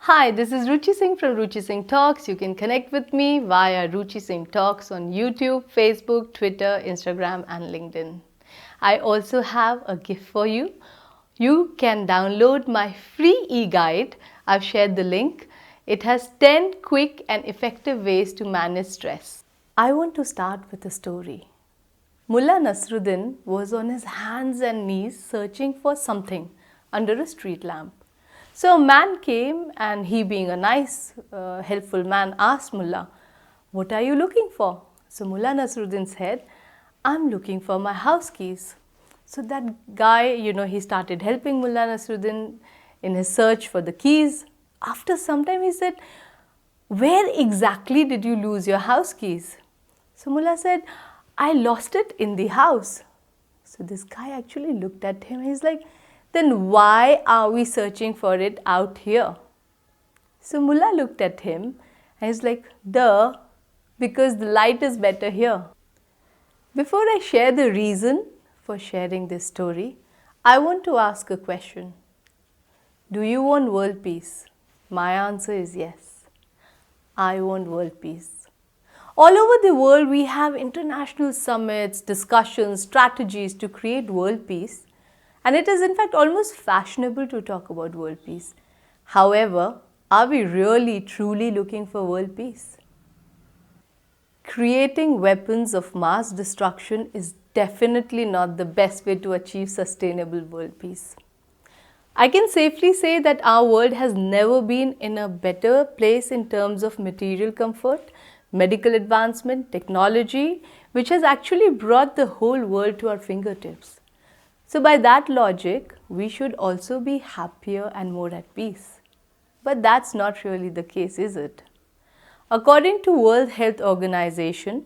Hi, this is Ruchi Singh from Ruchi Singh Talks. You can connect with me via Ruchi Singh Talks on YouTube, Facebook, Twitter, Instagram, and LinkedIn. I also have a gift for you. You can download my free e-guide. I've shared the link. It has 10 quick and effective ways to manage stress. I want to start with a story. Mullah Nasruddin was on his hands and knees searching for something under a street lamp. So a man came and he, being a nice, helpful man, asked Mullah, "What are you looking for?" So Mullah Nasruddin said, "I'm looking for my house keys." So that guy, he started helping Mullah Nasruddin in his search for the keys. After some time he said, "Where exactly did you lose your house keys?" So Mullah said, "I lost it in the house." So this guy actually looked at him. He's like, "Then why are we searching for it out here?" So Mullah looked at him and he's like, "Duh, because the light is better here." Before I share the reason for sharing this story, I want to ask a question. Do you want world peace? My answer is yes. I want world peace. All over the world, we have international summits, discussions, strategies to create world peace. And it is in fact almost fashionable to talk about world peace. However, are we really truly looking for world peace? Creating weapons of mass destruction is definitely not the best way to achieve sustainable world peace. I can safely say that our world has never been in a better place in terms of material comfort, medical advancement, technology, which has actually brought the whole world to our fingertips. So by that logic, we should also be happier and more at peace. But that's not really the case, is it? According to World Health Organization,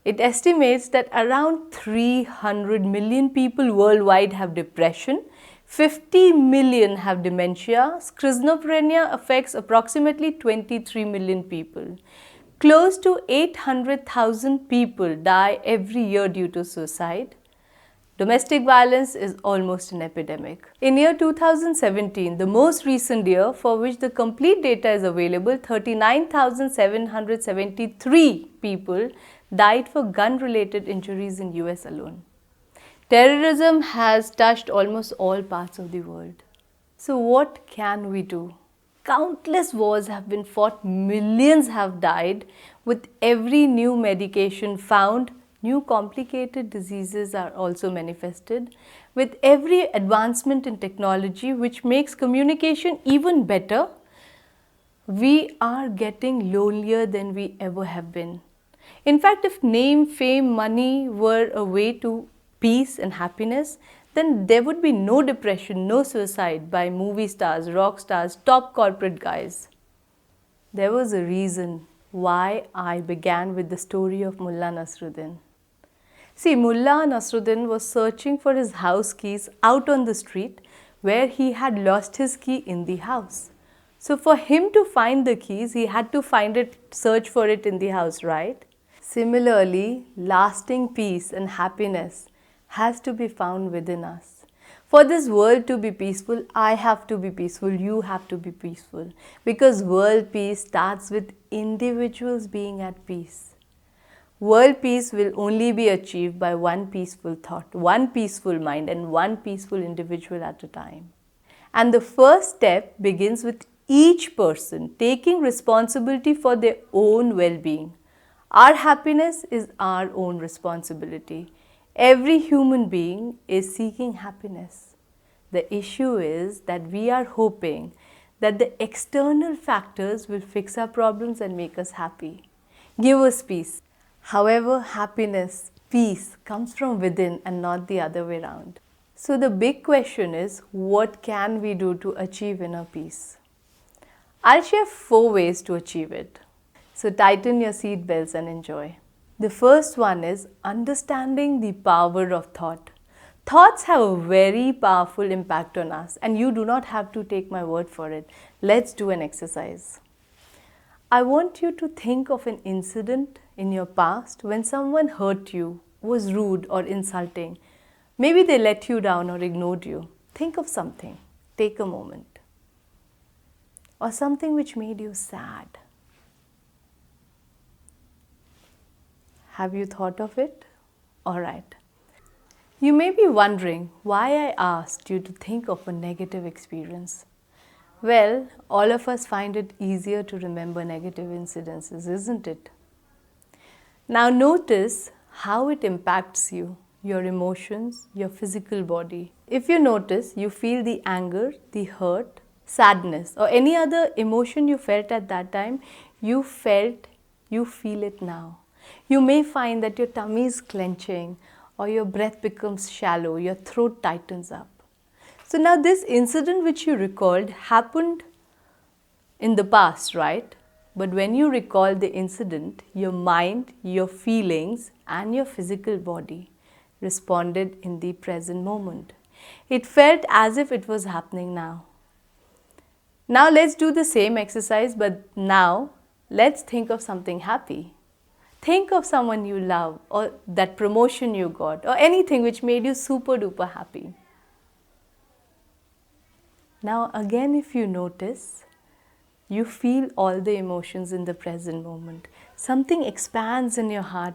it estimates that around 300 million people worldwide have depression, 50 million have dementia, schizophrenia affects approximately 23 million people. Close to 800,000 people die every year due to suicide. Domestic violence is almost an epidemic. In year 2017, the most recent year for which the complete data is available, 39,773 people died for gun-related injuries in US alone. Terrorism has touched almost all parts of the world. So what can we do? Countless wars have been fought, millions have died. With every new medication found, new complicated diseases are also manifested. With every advancement in technology which makes communication even better, we are getting lonelier than we ever have been. In fact, if name, fame, money were a way to peace and happiness, then there would be no depression, no suicide by movie stars, rock stars, top corporate guys. There was a reason why I began with the story of Mullah Nasruddin. See, Mullah Nasruddin was searching for his house keys out on the street where he had lost his key in the house. So for him to find the keys, he had to search for it in the house, right? Similarly, lasting peace and happiness has to be found within us. For this world to be peaceful, I have to be peaceful, you have to be peaceful. Because world peace starts with individuals being at peace. World peace will only be achieved by one peaceful thought, one peaceful mind, and one peaceful individual at a time. And the first step begins with each person taking responsibility for their own well-being. Our happiness is our own responsibility. Every human being is seeking happiness. The issue is that we are hoping that the external factors will fix our problems and make us happy, give us peace. However, happiness, peace comes from within and not the other way around. So the big question is, what can we do to achieve inner peace? I'll share 4 ways to achieve it. So tighten your seat belts and enjoy. The first one is understanding the power of thought. Thoughts have a very powerful impact on us, and you do not have to take my word for it. Let's do an exercise. I want you to think of an incident in your past when someone hurt you, was rude or insulting. Maybe they let you down or ignored you. Think of something. Take a moment. or something which made you sad? Have you thought of it? Alright. You may be wondering why I asked you to think of a negative experience. Well, all of us find it easier to remember negative incidences, isn't it? Now notice how it impacts you, your emotions, your physical body. If you notice, you feel the anger, the hurt, sadness, or any other emotion you felt at that time, you feel it now. You may find that your tummy is clenching or your breath becomes shallow, your throat tightens up. So now this incident which you recalled happened in the past, right? But when you recall the incident, your mind, your feelings and your physical body responded in the present moment. It felt as if it was happening now. Now let's do the same exercise, but now let's think of something happy. Think of someone you love or that promotion you got or anything which made you super duper happy. Now again, if you notice, you feel all the emotions in the present moment. Something expands in your heart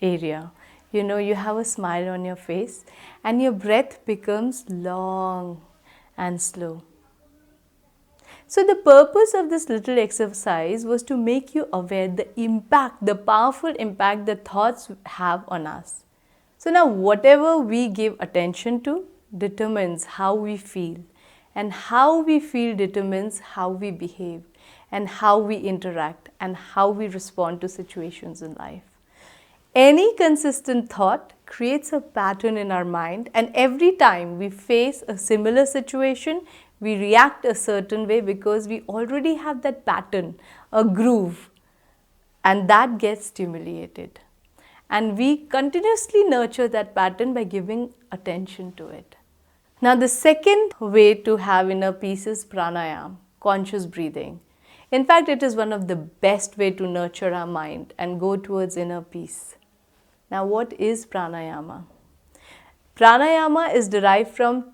area. You know, you have a smile on your face and your breath becomes long and slow. So the purpose of this little exercise was to make you aware the impact, the powerful impact that thoughts have on us. So now whatever we give attention to determines how we feel, and how we feel determines how we behave and how we interact and how we respond to situations in life. Any consistent thought creates a pattern in our mind, and every time we face a similar situation, we react a certain way because we already have that pattern, a groove, and that gets stimulated. And we continuously nurture that pattern by giving attention to it. Now the second way to have inner peace is pranayama, conscious breathing. In fact, it is one of the best way to nurture our mind and go towards inner peace. Now what is pranayama? Pranayama is derived from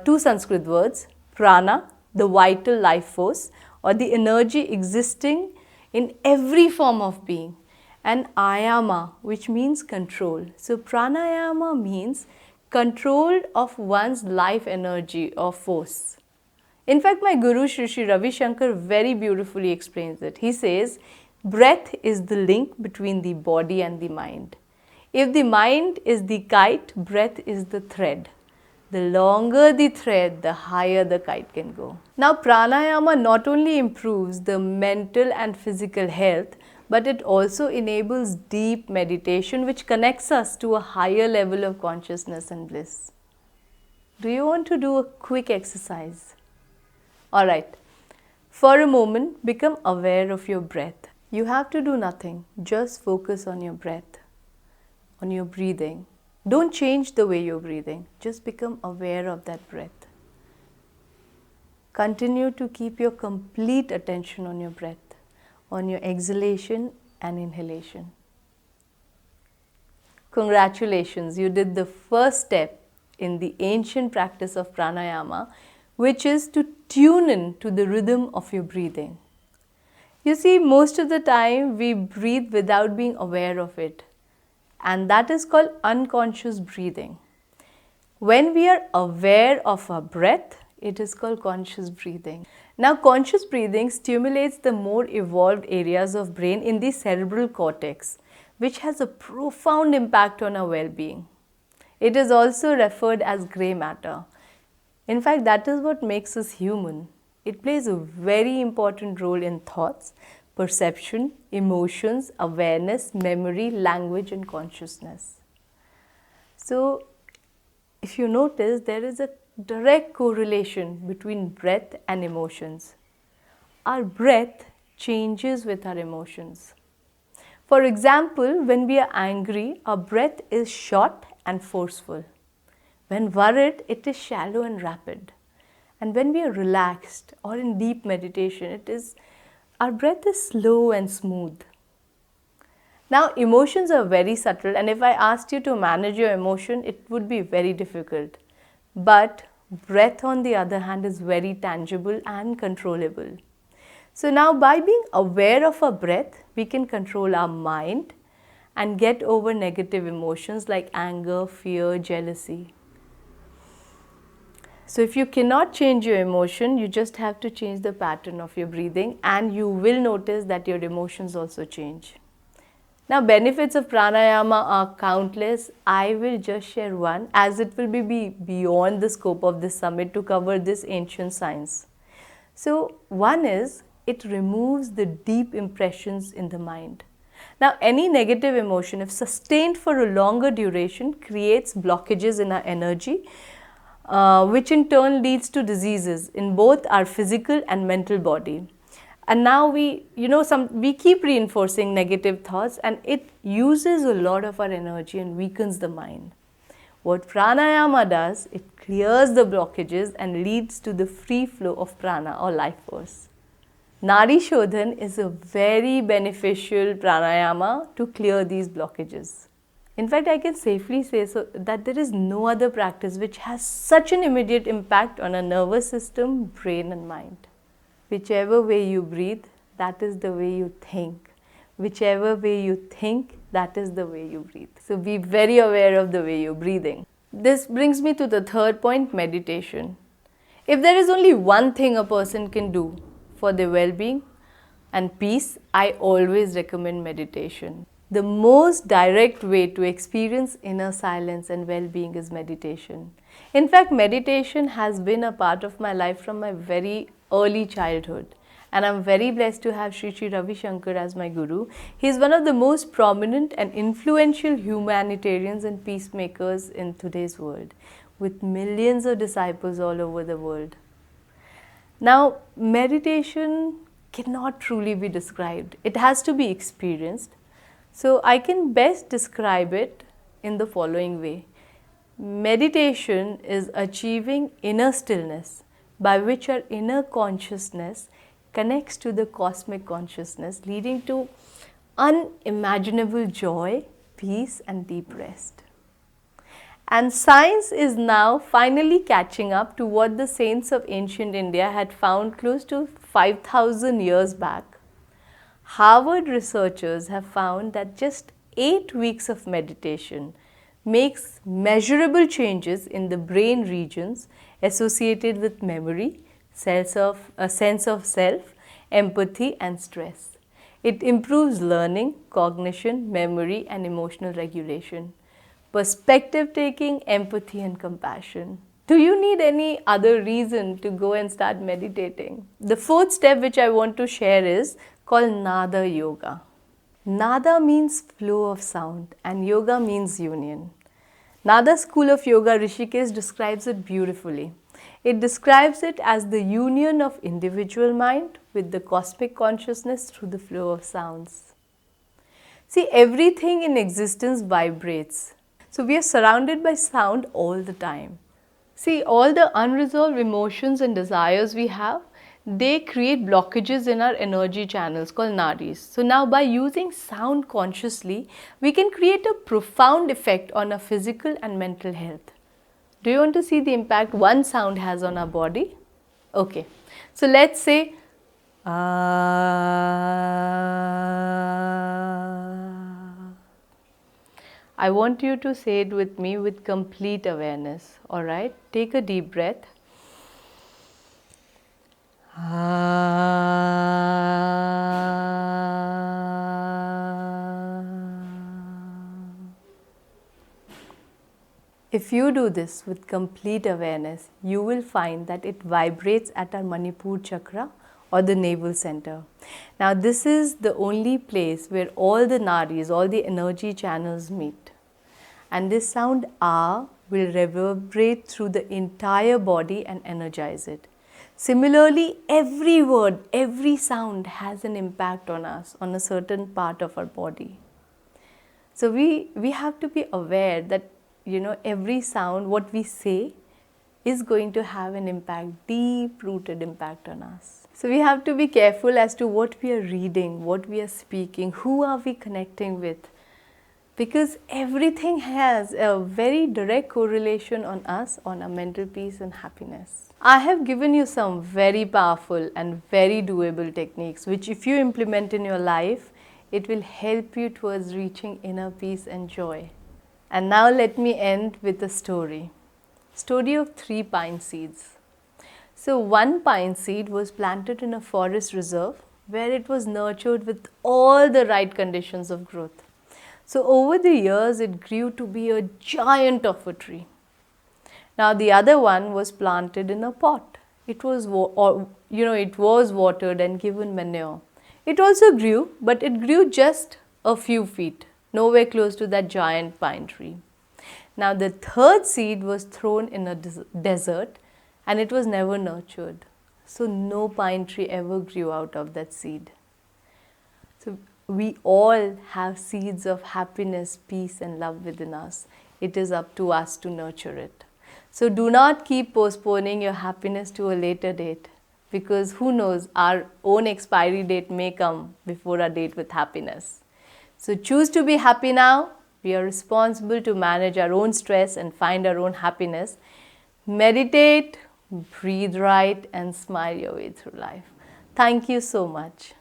two Sanskrit words, prana, the vital life force or the energy existing in every form of being, and ayama, which means control. So pranayama means control of one's life energy or force. In fact, my guru Shri Ravi Shankar very beautifully explains it. He says, breath is the link between the body and the mind. If the mind is the kite, breath is the thread. The longer the thread, the higher the kite can go. Now, pranayama not only improves the mental and physical health, but it also enables deep meditation which connects us to a higher level of consciousness and bliss. Do you want to do a quick exercise? Alright, for a moment, become aware of your breath. You have to do nothing, just focus on your breath, on your breathing. Don't change the way you're breathing, just become aware of that breath. Continue to keep your complete attention on your breath, on your exhalation and inhalation. Congratulations, you did the first step in the ancient practice of pranayama, which is to tune in to the rhythm of your breathing. You see, most of the time we breathe without being aware of it, and that is called unconscious breathing. When we are aware of our breath, it is called conscious breathing. Now, conscious breathing stimulates the more evolved areas of brain in the cerebral cortex, which has a profound impact on our well-being. It is also referred as grey matter. In fact, that is what makes us human. It plays a very important role in thoughts, perception, emotions, awareness, memory, language and consciousness. So, if you notice, there is a direct correlation between breath and emotions. Our breath changes with our emotions. For example, when we are angry, our breath is short and forceful. When worried, it is shallow and rapid. And when we are relaxed or in deep meditation, our breath is slow and smooth. Now, emotions are very subtle, and if I asked you to manage your emotion, it would be very difficult. But Breath, on the other hand, is very tangible and controllable. So now, by being aware of our breath, we can control our mind and get over negative emotions like anger, fear, jealousy. So if you cannot change your emotion, you just have to change the pattern of your breathing, and you will notice that your emotions also change. Now, benefits of pranayama are countless. I will just share one, as it will be beyond the scope of this summit to cover this ancient science. So one is, it removes the deep impressions in the mind. Now, any negative emotion, if sustained for a longer duration, creates blockages in our energy, which in turn leads to diseases in both our physical and mental body. And now we keep reinforcing negative thoughts, and it uses a lot of our energy and weakens the mind. What pranayama does, it clears the blockages and leads to the free flow of prana or life force. Nadi Shodhan is a very beneficial pranayama to clear these blockages. In fact, I can safely say that there is no other practice which has such an immediate impact on our nervous system, brain and mind. Whichever way you breathe, that is the way you think. Whichever way you think, that is the way you breathe. So be very aware of the way you're breathing. This brings me to the third point, meditation. If there is only one thing a person can do for their well-being and peace, I always recommend meditation. The most direct way to experience inner silence and well-being is meditation. In fact, meditation has been a part of my life from my very early childhood. And I'm very blessed to have Sri Sri Ravi Shankar as my guru. He is one of the most prominent and influential humanitarians and peacemakers in today's world, with millions of disciples all over the world. Now, meditation cannot truly be described. It has to be experienced. So I can best describe it in the following way. Meditation is achieving inner stillness, by which our inner consciousness connects to the cosmic consciousness, leading to unimaginable joy, peace and deep rest. And science is now finally catching up to what the saints of ancient India had found close to 5,000 years back. Harvard researchers have found that just 8 weeks of meditation makes measurable changes in the brain regions associated with memory, a sense of self, empathy and stress. It improves learning, cognition, memory and emotional regulation, perspective taking, empathy and compassion. Do you need any other reason to go and start meditating? The fourth step which I want to share is called Nada Yoga. Nada means flow of sound and yoga means union. Nada School of Yoga Rishikesh describes it beautifully. It describes it as the union of individual mind with the cosmic consciousness through the flow of sounds. See, everything in existence vibrates. So we are surrounded by sound all the time. See, all the unresolved emotions and desires we have, they create blockages in our energy channels called nadis. So now by using sound consciously, we can create a profound effect on our physical and mental health. Do you want to see the impact one sound has on our body? Okay, so let's say I want you to say it with me with complete awareness. Alright, take a deep breath. If you do this with complete awareness, you will find that it vibrates at our Manipur chakra or the navel center. Now this is the only place where all the nadis, all the energy channels meet. And this sound A will reverberate through the entire body and energize it. Similarly, every word, every sound has an impact on us, on a certain part of our body. So we have to be aware that every sound, what we say, is going to have an impact, deep-rooted impact on us. So we have to be careful as to what we are reading, what we are speaking, who are we connecting with. because everything has a very direct correlation on us, on our mental peace and happiness. I have given you some very powerful and very doable techniques which if you implement in your life, it will help you towards reaching inner peace and joy. And now let me end with a story. Story of 3 pine seeds. So one pine seed was planted in a forest reserve where it was nurtured with all the right conditions of growth. So over the years it grew to be a giant of a tree. Now the other one was planted in a pot. It was watered and given manure. It also grew, but it grew just a few feet, nowhere close to that giant pine tree. Now the third seed was thrown in a desert and it was never nurtured. So no pine tree ever grew out of that seed. So we all have seeds of happiness, peace and love within us. It is up to us to nurture it. So do not keep postponing your happiness to a later date, because who knows, our own expiry date may come before our date with happiness. So choose to be happy now. We are responsible to manage our own stress and find our own happiness. Meditate, breathe right and smile your way through life. Thank you so much.